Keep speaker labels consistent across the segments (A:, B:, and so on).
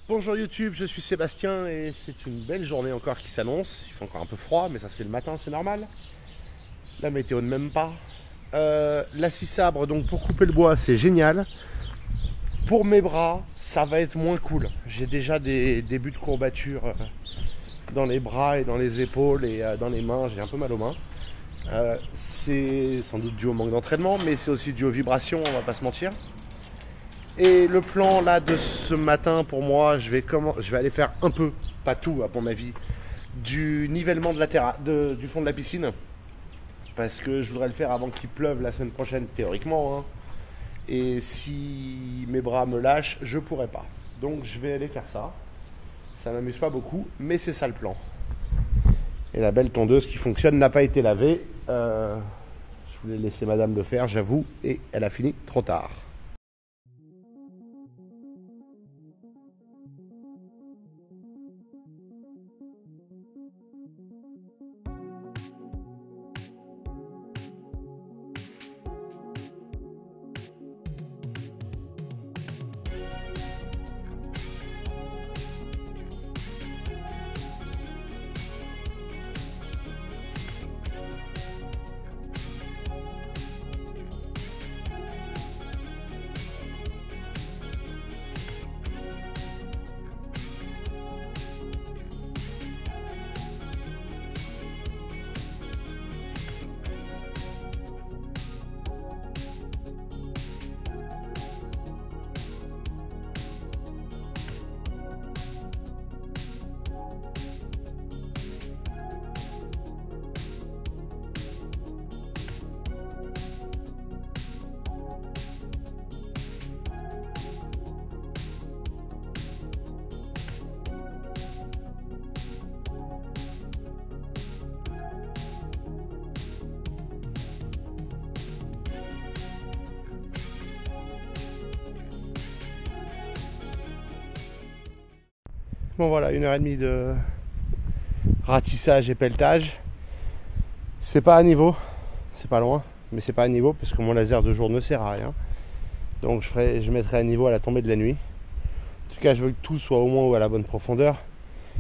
A: Bonjour YouTube, je suis Sébastien et c'est une belle journée encore qui s'annonce. Il fait encore un peu froid, mais ça c'est le matin, c'est normal. La météo ne m'aime pas. La scie sabre, donc pour couper le bois, c'est génial. Pour mes bras, ça va être moins cool. J'ai déjà des débuts de courbature dans les bras et dans les épaules et dans les mains. J'ai un peu mal aux mains. C'est sans doute dû au manque d'entraînement, mais c'est aussi dû aux vibrations, on va pas se mentir. Et le plan là de ce matin pour moi, je vais aller faire un peu, pas tout à mon avis, du nivellement de la du fond de la piscine. Parce que je voudrais le faire avant qu'il pleuve la semaine prochaine, théoriquement. Hein. Et si mes bras me lâchent, je pourrais pas. Donc je vais aller faire ça. Ça m'amuse pas beaucoup, mais c'est ça le plan. Et la belle tondeuse qui fonctionne n'a pas été lavée. Je voulais laisser madame le faire, j'avoue, et elle a fini trop tard. Bon voilà, 1h30 de ratissage et pelletage. C'est pas à niveau, c'est pas loin, mais c'est pas à niveau parce que mon laser de jour ne sert à rien. Donc je mettrai à niveau à la tombée de la nuit. En tout cas, je veux que tout soit au moins à la bonne profondeur,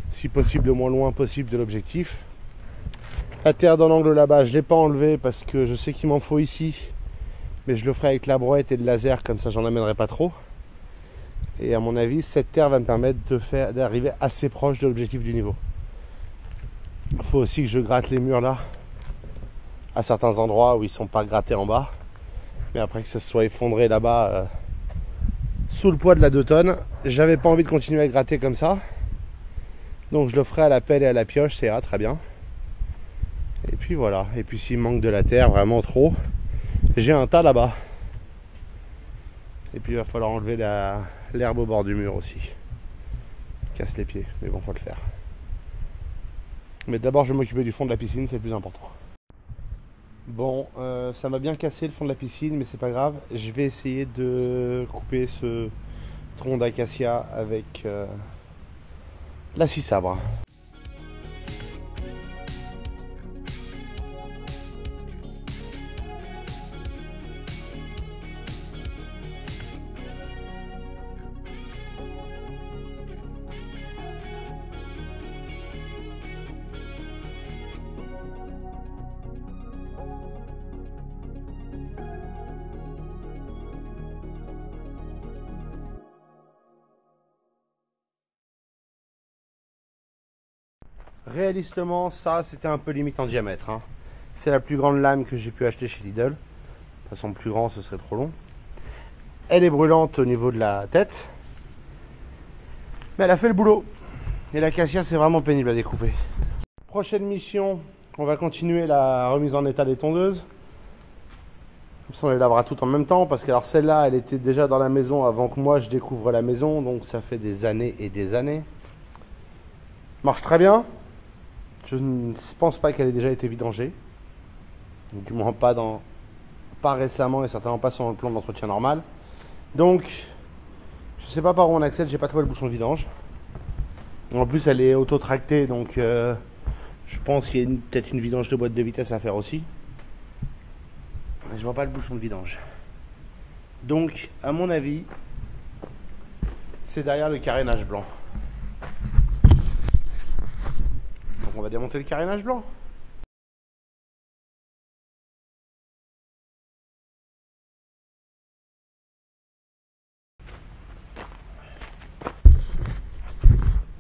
A: si possible le moins loin possible de l'objectif. La terre dans l'angle là-bas, je l'ai pas enlevé parce que je sais qu'il m'en faut ici, mais je le ferai avec la brouette et le laser, comme ça j'en amènerai pas trop. Et à mon avis, cette terre va me permettre d'arriver assez proche de l'objectif du niveau. Il faut aussi que je gratte les murs là, à certains endroits où ils ne sont pas grattés en bas. Mais après que ça se soit effondré là-bas, sous le poids de la 2 tonnes, j'avais pas envie de continuer à gratter comme ça. Donc je le ferai à la pelle et à la pioche, ça ira très bien. Et puis voilà. Et puis s'il manque de la terre, vraiment trop, j'ai un tas là-bas. Et puis il va falloir enlever l'herbe au bord du mur aussi. Casse les pieds, mais bon, faut le faire. Mais d'abord, je vais m'occuper du fond de la piscine, c'est le plus important. Bon, ça m'a bien cassé le fond de la piscine, mais c'est pas grave. Je vais essayer de couper ce tronc d'acacia avec la scie sabre. Réalistement, ça c'était un peu limite en diamètre. Hein. C'est la plus grande lame que j'ai pu acheter chez Lidl. De toute façon, plus grand, ce serait trop long. Elle est brûlante au niveau de la tête. Mais elle a fait le boulot. Et l'acacia, c'est vraiment pénible à découper. Prochaine mission, on va continuer la remise en état des tondeuses. Comme ça, on les lavera toutes en même temps. Parce que alors celle-là, elle était déjà dans la maison avant que moi je découvre la maison. Donc ça fait des années et des années. Marche très bien. Je ne pense pas qu'elle ait déjà été vidangée. Du moins pas récemment et certainement pas sur le plan d'entretien normal. Donc, je ne sais pas par où on accède, j'ai pas trouvé le bouchon de vidange. En plus, elle est auto-tractée, donc je pense qu'il y a peut-être une vidange de boîte de vitesse à faire aussi. Mais je vois pas le bouchon de vidange. Donc, à mon avis, c'est derrière le carénage blanc. Donc on va démonter le carénage blanc.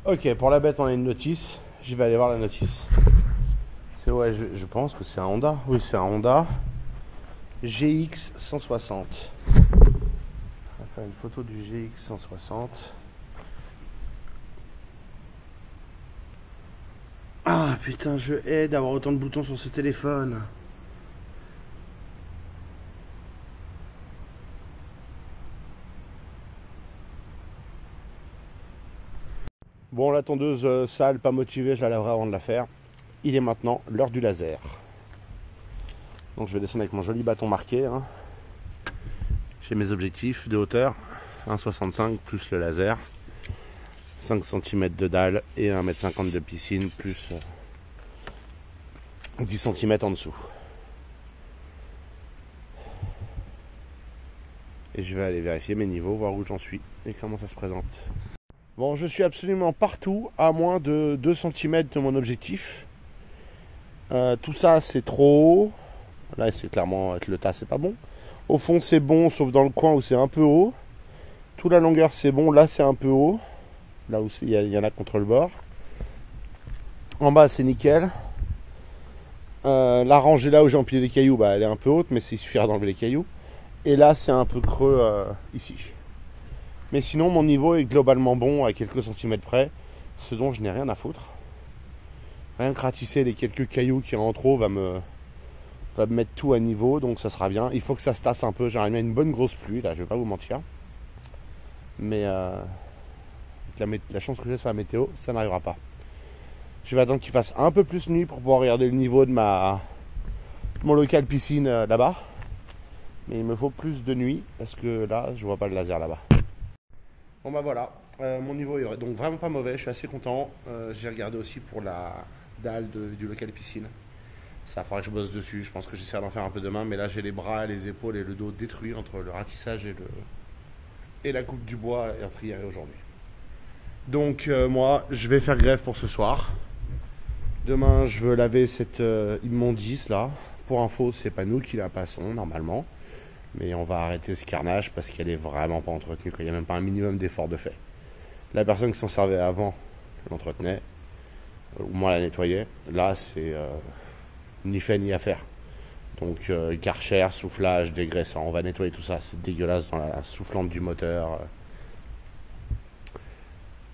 A: Ok, pour la bête on a une notice. Je vais aller voir la notice. C'est ouais, je pense que c'est un Honda. Oui, c'est un Honda GX 160. On va faire une photo du GX 160. Ah putain, je hais d'avoir autant de boutons sur ce téléphone. Bon, la tondeuse sale, pas motivée, je la laverai avant de la faire. Il est maintenant l'heure du laser. Donc je vais descendre avec mon joli bâton marqué. Hein. J'ai mes objectifs de hauteur. 1,65 plus le laser. 5 cm de dalle et 1,50 m de piscine plus 10 cm en dessous. Et je vais aller vérifier mes niveaux, voir où j'en suis et comment ça se présente. Bon, je suis absolument partout à moins de 2 cm de mon objectif. Tout ça c'est trop haut. Là c'est clairement avec le tas c'est pas bon. Au fond c'est bon sauf dans le coin où c'est un peu haut. Toute la longueur c'est bon, là c'est un peu haut. Là où il y en a contre le bord. En bas c'est nickel. La rangée là où j'ai empilé les cailloux, bah, elle est un peu haute mais il suffira d'enlever les cailloux. Et là c'est un peu creux ici. Mais sinon mon niveau est globalement bon à quelques centimètres près. Ce dont je n'ai rien à foutre. Rien que ratisser les quelques cailloux qui rentrent trop va me mettre tout à niveau, donc ça sera bien. Il faut que ça se tasse un peu. J'aimerais bien une bonne grosse pluie, là, je vais pas vous mentir. Mais la chance que j'ai sur la météo, ça n'arrivera pas. Je vais attendre qu'il fasse un peu plus nuit pour pouvoir regarder le niveau de mon local piscine là-bas. Mais il me faut plus de nuit, parce que là, je vois pas le laser là-bas. Bon bah voilà, mon niveau est donc vraiment pas mauvais, je suis assez content. J'ai regardé aussi pour la dalle du local piscine. Ça faudra que je bosse dessus, je pense que j'essaierai d'en faire un peu demain, mais là j'ai les bras, les épaules et le dos détruits entre le ratissage et la coupe du bois entre hier et aujourd'hui. Donc moi je vais faire grève pour ce soir. Demain je veux laver cette immondice là. Pour info, c'est pas nous qui la passons normalement, mais on va arrêter ce carnage parce qu'elle est vraiment pas entretenue, il n'y a même pas un minimum d'effort de fait. La personne qui s'en servait avant l'entretenait, ou moi la nettoyait. Là c'est ni fait ni à faire. Donc Karcher, soufflage, dégraissant, on va nettoyer tout ça, c'est dégueulasse dans la soufflante du moteur.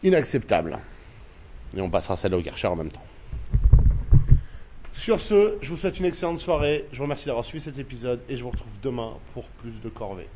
A: Inacceptable. Et on passera celle-là au Karcher en même temps. Sur ce, je vous souhaite une excellente soirée, je vous remercie d'avoir suivi cet épisode et je vous retrouve demain pour plus de corvées.